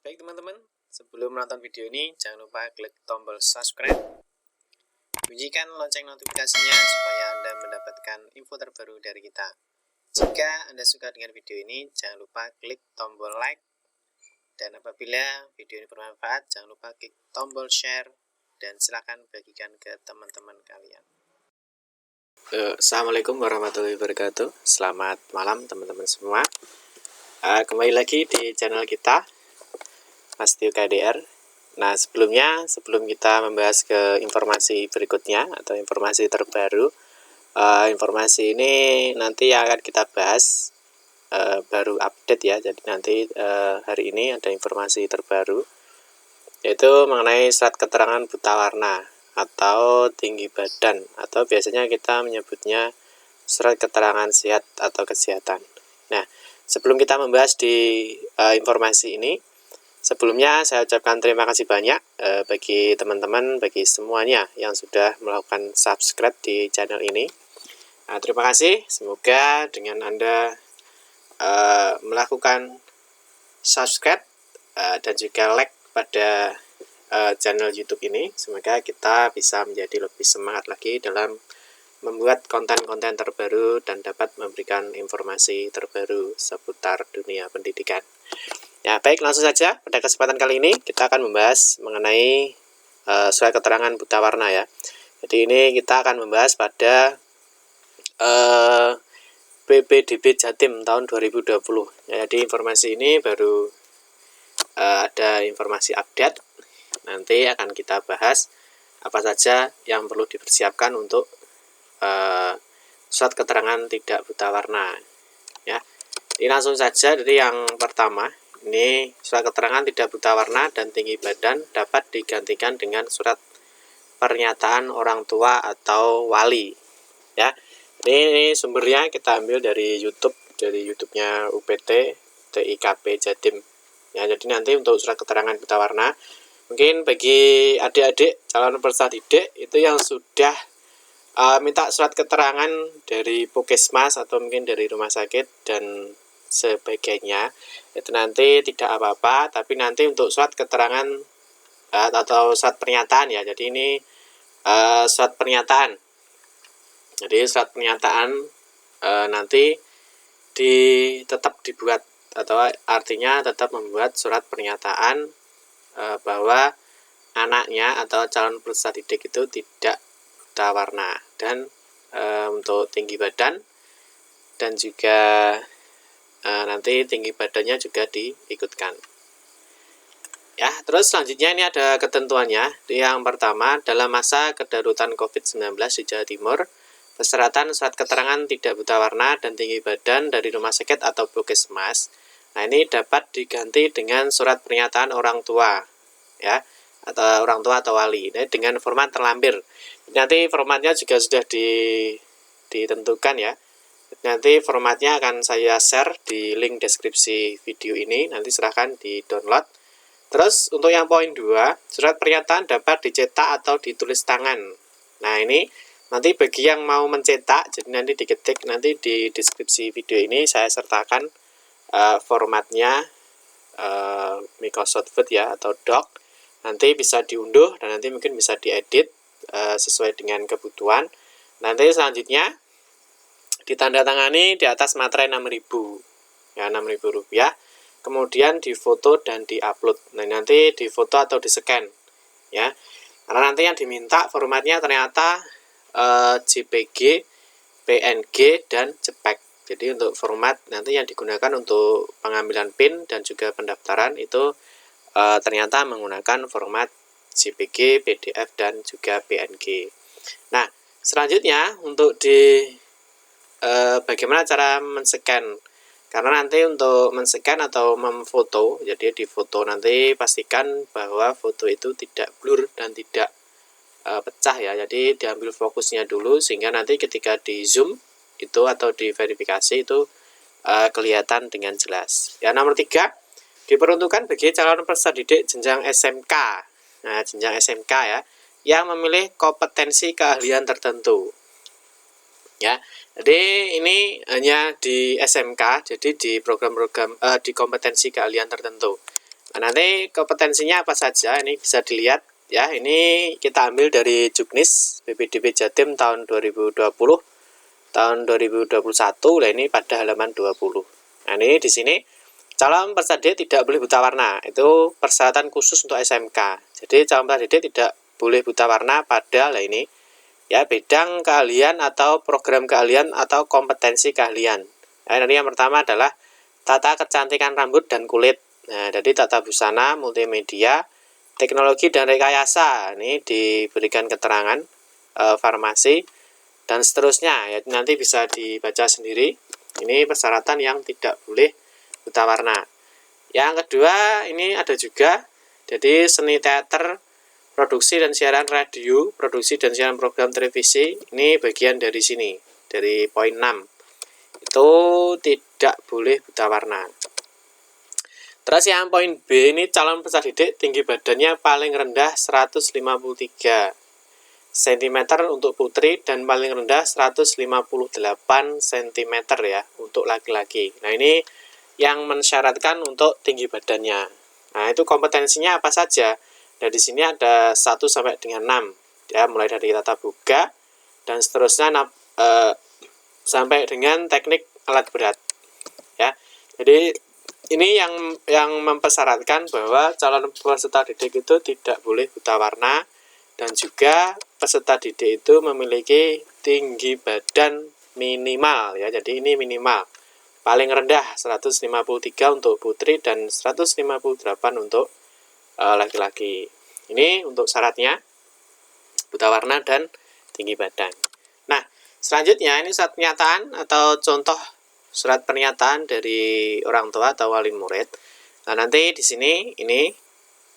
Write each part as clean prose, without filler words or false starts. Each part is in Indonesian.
Baik teman-teman, sebelum menonton video ini jangan lupa klik tombol subscribe, bunyikan lonceng notifikasinya supaya Anda mendapatkan info terbaru dari kita. Jika Anda suka dengan video ini, jangan lupa klik tombol like, dan apabila video ini bermanfaat, jangan lupa klik tombol share, dan silakan bagikan ke teman-teman kalian. Assalamualaikum warahmatullahi wabarakatuh. Selamat malam teman-teman semua. Kembali lagi di channel kita Mas Tio KDR. Nah, sebelum kita membahas ke informasi berikutnya atau informasi terbaru, informasi ini nanti yang akan kita bahas baru update ya. Jadi nanti hari ini ada informasi terbaru, yaitu mengenai surat keterangan buta warna atau tinggi badan, atau biasanya kita menyebutnya surat keterangan sehat atau kesehatan. Nah, sebelum kita membahas di informasi ini, sebelumnya saya ucapkan terima kasih banyak bagi teman-teman, bagi semuanya yang sudah melakukan subscribe di channel ini. Nah, terima kasih, semoga dengan Anda melakukan subscribe dan juga like pada channel YouTube ini, semoga kita bisa menjadi lebih semangat lagi dalam membuat konten-konten terbaru dan dapat memberikan informasi terbaru seputar dunia pendidikan. Ya, baik, langsung saja pada kesempatan kali ini kita akan membahas mengenai surat keterangan buta warna ya. Jadi ini kita akan membahas pada PPDB Jatim tahun 2020. Ya, jadi informasi ini baru ada informasi update. Nanti akan kita bahas apa saja yang perlu dipersiapkan untuk surat keterangan tidak buta warna. Ya, ini langsung saja. Jadi yang pertama, ini surat keterangan tidak buta warna dan tinggi badan dapat digantikan dengan surat pernyataan orang tua atau wali. Ya, ini sumbernya kita ambil dari YouTube, dari YouTube-nya UPT TIKP Jatim. Ya, jadi nanti untuk surat keterangan buta warna, mungkin bagi adik-adik calon peserta didik itu yang sudah minta surat keterangan dari Puskesmas atau mungkin dari rumah sakit dan sebagainya, itu nanti tidak apa-apa, tapi nanti untuk surat keterangan atau surat pernyataan ya, jadi ini surat pernyataan. Jadi surat pernyataan nanti tetap dibuat, atau artinya tetap membuat surat pernyataan bahwa anaknya atau calon peserta didik itu tidak buta warna, dan untuk tinggi badan dan juga nanti tinggi badannya juga diikutkan. Ya, terus selanjutnya ini ada ketentuannya. Yang pertama, dalam masa kedaruratan COVID-19 di Jawa Timur, persyaratan surat keterangan tidak buta warna dan tinggi badan dari rumah sakit atau puskesmas, nah ini dapat diganti dengan surat pernyataan orang tua, ya, atau orang tua atau wali, ini dengan format terlampir. Nanti formatnya juga sudah ditentukan ya. Nanti formatnya akan saya share di link deskripsi video ini, nanti silahkan di download. Terus untuk yang poin 2, surat pernyataan dapat dicetak atau ditulis tangan. Nah, ini nanti bagi yang mau mencetak, jadi nanti diketik, nanti di deskripsi video ini saya sertakan formatnya Microsoft Word ya, atau Doc. Nanti bisa diunduh dan nanti mungkin bisa diedit sesuai dengan kebutuhan. Nanti selanjutnya ditandatangani di atas materai 6.000 ya, Rp6.000, kemudian difoto dan diupload. Nah, nanti difoto atau di-scan ya, karena nanti yang diminta formatnya ternyata JPG, PNG, dan JPEG. Jadi untuk format nanti yang digunakan untuk pengambilan PIN dan juga pendaftaran itu ternyata menggunakan format JPG, PDF, dan juga PNG. Nah, selanjutnya untuk bagaimana cara men-scan, karena nanti untuk men-scan atau memfoto, jadi di foto nanti pastikan bahwa foto itu tidak blur dan tidak pecah ya, jadi diambil fokusnya dulu sehingga nanti ketika di zoom itu atau diverifikasi itu kelihatan dengan jelas. Ya, nomor 3, diperuntukkan bagi calon peserta didik jenjang SMK. Nah, jenjang SMK ya, yang memilih kompetensi keahlian tertentu. Ya, jadi ini hanya di SMK, jadi di program-program di kompetensi keahlian tertentu. Nah, nanti kompetensinya apa saja ini bisa dilihat ya. Ini kita ambil dari Juknis BPDB Jatim tahun 2020, tahun 2021. Nah, ini pada halaman 20. Nah, ini di sini calon peserta didik tidak boleh buta warna. Itu persyaratan khusus untuk SMK. Jadi calon peserta didik tidak boleh buta warna pada ini ya, bidang keahlian atau program keahlian atau kompetensi keahlian. Nah, ini yang pertama adalah tata kecantikan rambut dan kulit. Nah, jadi tata busana, multimedia, teknologi dan rekayasa. Ini diberikan keterangan farmasi dan seterusnya ya, nanti bisa dibaca sendiri. Ini persyaratan yang tidak boleh buta warna. Yang kedua, ini ada juga jadi seni teater, produksi dan siaran radio, produksi dan siaran program televisi. Ini bagian dari sini, dari poin 6. Itu tidak boleh buta warna. Terus yang poin B ini calon peserta didik tinggi badannya paling rendah 153 cm untuk putri dan paling rendah 158 cm ya untuk laki-laki. Nah, ini yang mensyaratkan untuk tinggi badannya. Nah, itu kompetensinya apa saja? Nah, di sini ada 1 sampai dengan 6. Ya, mulai dari tata boga dan seterusnya sampai dengan teknik alat berat. Ya. Jadi ini yang mempersyaratkan bahwa calon peserta didik itu tidak boleh buta warna dan juga peserta didik itu memiliki tinggi badan minimal ya. Jadi ini minimal. Paling rendah 153 untuk putri dan 158 untuk laki-laki. Ini untuk syaratnya buta warna dan tinggi badan. Nah, selanjutnya ini surat pernyataan atau contoh surat pernyataan dari orang tua atau wali murid. Nah, nanti di sini ini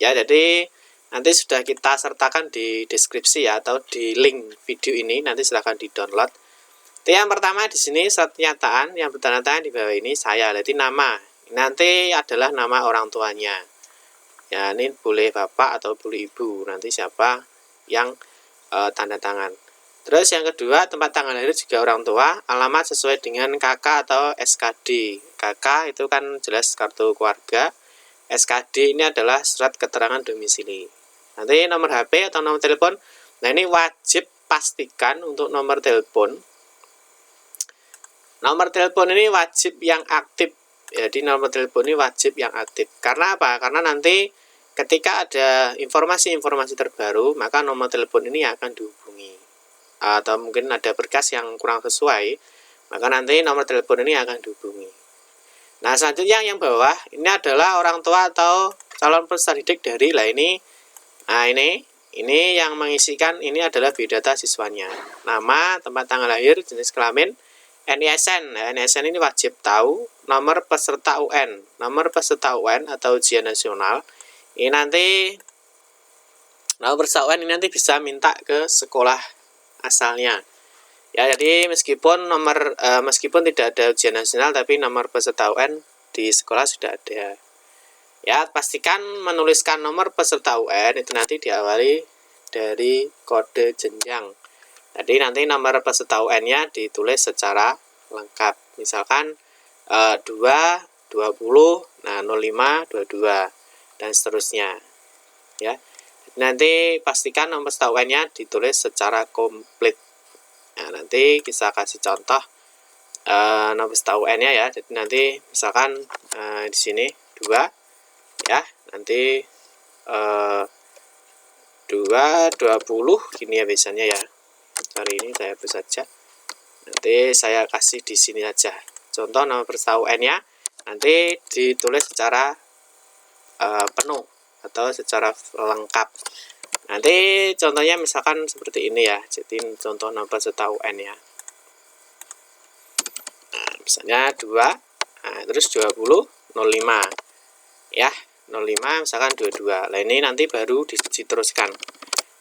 ya, jadi nanti sudah kita sertakan di deskripsi ya atau di link video ini, nanti silahkan di-download. Yang pertama di sini surat pernyataan yang bertanda tangan di bawah ini saya, jadi nama. Nanti adalah nama orang tuanya. Ya, ini boleh bapak atau boleh ibu, nanti siapa yang tanda tangan. Terus yang kedua, tempat tanggal lahir juga orang tua, alamat sesuai dengan KK atau SKD. KK itu kan jelas kartu keluarga, SKD ini adalah surat keterangan domisili. Nanti nomor HP atau nomor telepon, nah ini wajib pastikan untuk nomor telepon. Nomor telepon ini wajib yang aktif. Jadi nomor telepon ini wajib yang aktif. Karena apa? Karena nanti ketika ada informasi-informasi terbaru, maka nomor telepon ini akan dihubungi. Atau mungkin ada berkas yang kurang sesuai, maka nanti nomor telepon ini akan dihubungi. Nah, selanjutnya yang bawah, ini adalah orang tua atau calon peserta didik dari ini. Nah, ini yang mengisikan ini adalah biodata siswanya. Nama, tempat tanggal lahir, jenis kelamin, NISN. Nah, NISN ini wajib tahu, nomor peserta UN. Nomor peserta UN atau ujian nasional. Ini nanti nomor peserta UN ini nanti bisa minta ke sekolah asalnya. Ya, jadi meskipun tidak ada ujian nasional, tapi nomor peserta UN di sekolah sudah ada. Ya, pastikan menuliskan nomor peserta UN itu nanti diawali dari kode jenjang. Jadi nanti nomor peserta UN-nya ditulis secara lengkap. Misalkan 2, 20, nah 05, 22 dan seterusnya. Ya. Nanti pastikan nomor peserta UN-nya ditulis secara komplit. Nah, nanti kita kasih contoh nomor peserta UN-nya ya. Jadi nanti misalkan di sini 2 ya, nanti 2, 20 gini ya biasanya ya. Hari ini saya hapus saja. Nanti saya kasih di sini saja. Contoh nomor peserta UN-nya nanti ditulis secara penuh atau secara lengkap. Nanti contohnya misalkan seperti ini ya. Jadi contoh nomor peserta UN ya. Nah, misalnya 2, nah, terus 20, 05. Ya, 05 misalkan 22. Nah, ini nanti baru diteruskan.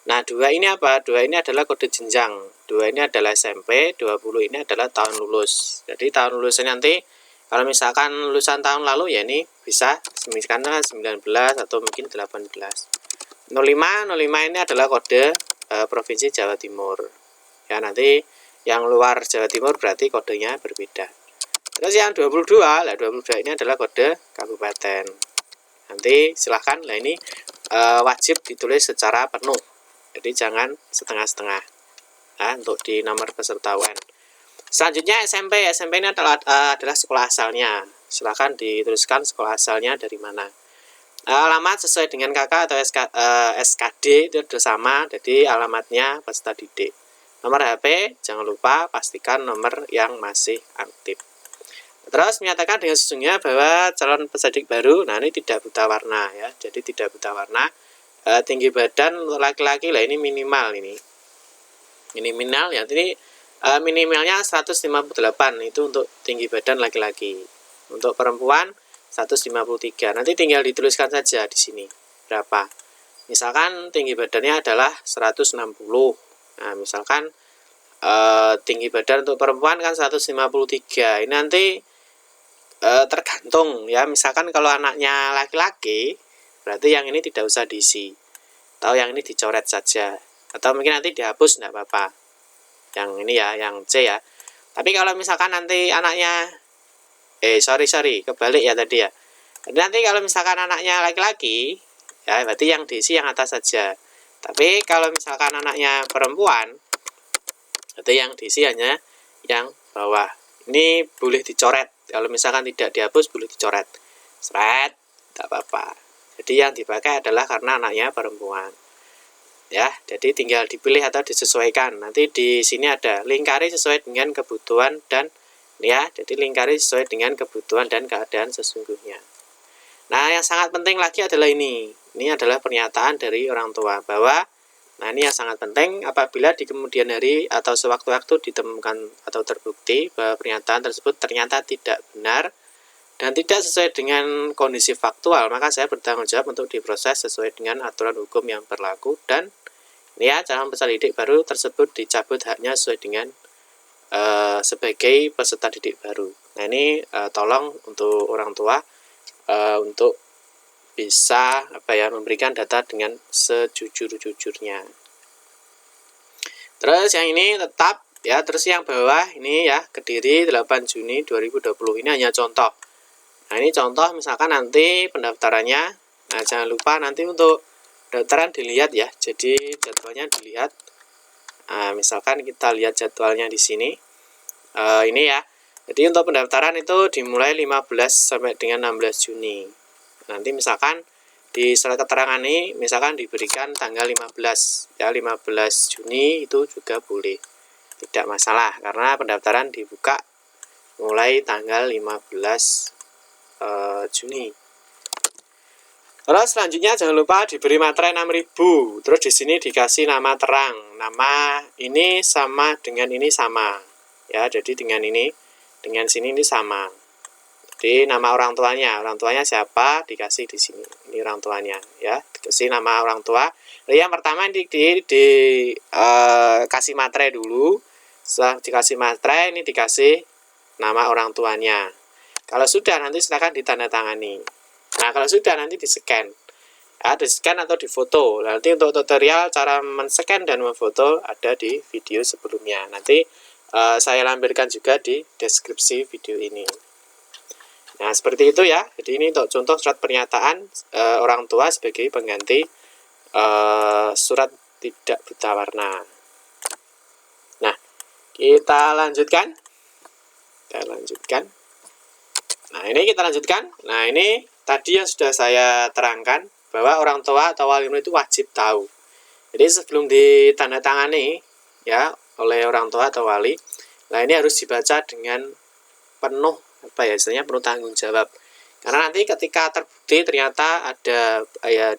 Nah, 2 ini apa? 2 ini adalah kode jenjang. 2 ini adalah SMP, 20 ini adalah tahun lulus. Jadi tahun lulusnya nanti kalau misalkan lulusan tahun lalu ya ini bisa misalkan 19 atau mungkin 18. 05 ini adalah kode Provinsi Jawa Timur. Ya, nanti yang luar Jawa Timur berarti kodenya berbeda. Terus yang 22, 22 ini adalah kode kabupaten. nanti silahkan. Nah ini wajib ditulis secara penuh, jadi jangan setengah-setengah. Nah, untuk di nomor peserta UN. Selanjutnya SMP ini adalah sekolah asalnya. Silahkan dituliskan sekolah asalnya dari mana. Alamat sesuai dengan KK atau SKD itu sudah sama, jadi alamatnya peserta didik. Nomor HP jangan lupa pastikan nomor yang masih aktif. Terus menyatakan dengan sesungguhnya bahwa calon peserta didik baru, nah ini tidak buta warna ya, jadi tidak buta warna. Tinggi badan untuk laki-laki lah ini minimal ini. Minimal ya, ini minimalnya 158 itu untuk tinggi badan laki-laki. Untuk perempuan 153. Nanti tinggal dituliskan saja di sini berapa. Misalkan tinggi badannya adalah 160. Nah, misalkan tinggi badan untuk perempuan kan 153. Ini nanti tergantung ya. Misalkan kalau anaknya laki-laki, berarti yang ini tidak usah diisi. Atau yang ini dicoret saja. Atau mungkin nanti dihapus, enggak apa-apa. Yang ini ya, yang C ya. Tapi kalau misalkan nanti anaknya sorry, kebalik ya tadi ya. Jadi nanti kalau misalkan anaknya laki-laki, ya berarti yang diisi yang atas saja. Tapi kalau misalkan anaknya perempuan, berarti yang diisi hanya yang bawah. Ini boleh dicoret. Kalau misalkan tidak dihapus, boleh dicoret. Seret, tidak apa-apa. Jadi yang dipakai adalah karena anaknya perempuan. Ya, jadi tinggal dipilih atau disesuaikan. Nanti di sini ada lingkari sesuai dengan kebutuhan dan ya, jadi lingkari sesuai dengan kebutuhan dan keadaan sesungguhnya. Nah, yang sangat penting lagi adalah ini. Ini adalah pernyataan dari orang tua bahwa, nah ini yang sangat penting, apabila di kemudian hari atau sewaktu-waktu ditemukan atau terbukti bahwa pernyataan tersebut ternyata tidak benar dan tidak sesuai dengan kondisi faktual, maka saya bertanggung jawab untuk diproses sesuai dengan aturan hukum yang berlaku dan ya, calon peserta didik baru tersebut dicabut haknya sesuai dengan sebagai peserta didik baru. Nah ini tolong untuk orang tua untuk bisa memberikan data dengan sejujur-jujurnya. Terus yang ini tetap ya, terus yang bawah ini ya, Kediri 8 Juni 2020. Ini hanya contoh. Nah ini contoh, misalkan nanti pendaftarannya. Nah jangan lupa nanti untuk pendaftaran dilihat ya. Jadi jadwalnya dilihat. Nah, misalkan kita lihat jadwalnya di sini. Ini ya. Jadi untuk pendaftaran itu dimulai 15 sampai dengan 16 Juni. Nanti misalkan di surat keterangan ini misalkan diberikan tanggal 15 ya, 15 Juni itu juga boleh. Tidak masalah karena pendaftaran dibuka mulai tanggal 15 Juni. Terus selanjutnya jangan lupa diberi materai 6000. Terus di sini dikasih nama terang. Nama ini sama dengan ini sama. Ya, jadi dengan ini, dengan sini ini sama. Jadi nama orang tuanya siapa dikasih di sini. Ini orang tuanya ya, dikasih nama orang tua. Jadi yang pertama kasih materai dulu. Setelah dikasih materai ini dikasih nama orang tuanya. Kalau sudah nanti silakan ditandatangani. Nah, kalau sudah nanti di-scan. Ya, di-scan atau di-foto. Nanti untuk tutorial cara men-scan dan memfoto ada di video sebelumnya. Nanti saya lampirkan juga di deskripsi video ini. Nah, seperti itu ya. Jadi ini untuk contoh surat pernyataan orang tua sebagai pengganti surat tidak buta warna. Nah, kita lanjutkan. Nah, ini kita lanjutkan. Nah, ini tadi yang sudah saya terangkan bahwa orang tua atau wali murid itu wajib tahu. Jadi sebelum ditandatangani ya oleh orang tua atau wali, nah ini harus dibaca dengan penuh istilahnya penuh tanggung jawab. Karena nanti ketika terbukti ternyata ada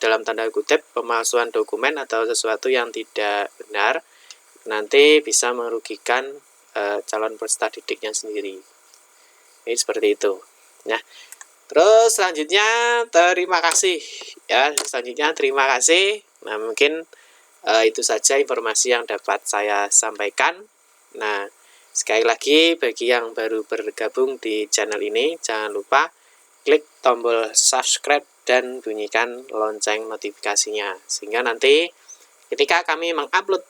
dalam tanda kutip pemalsuan dokumen atau sesuatu yang tidak benar, nanti bisa merugikan calon peserta didiknya sendiri. Ini seperti itu. Nah, terus selanjutnya terima kasih ya. Terima kasih. Nah, mungkin itu saja informasi yang dapat saya sampaikan. Nah, sekali lagi bagi yang baru bergabung di channel ini, jangan lupa klik tombol subscribe dan bunyikan lonceng notifikasinya. Sehingga nanti ketika kami mengupload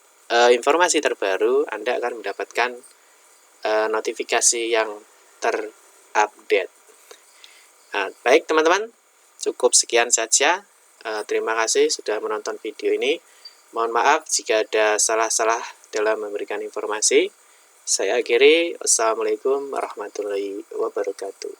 informasi terbaru, Anda akan mendapatkan notifikasi yang terupdate. Nah, baik teman-teman, Cukup sekian saja. Terima kasih sudah menonton video ini. Mohon maaf jika ada salah-salah dalam memberikan informasi. Saya akhiri. Wassalamualaikum warahmatullahi wabarakatuh.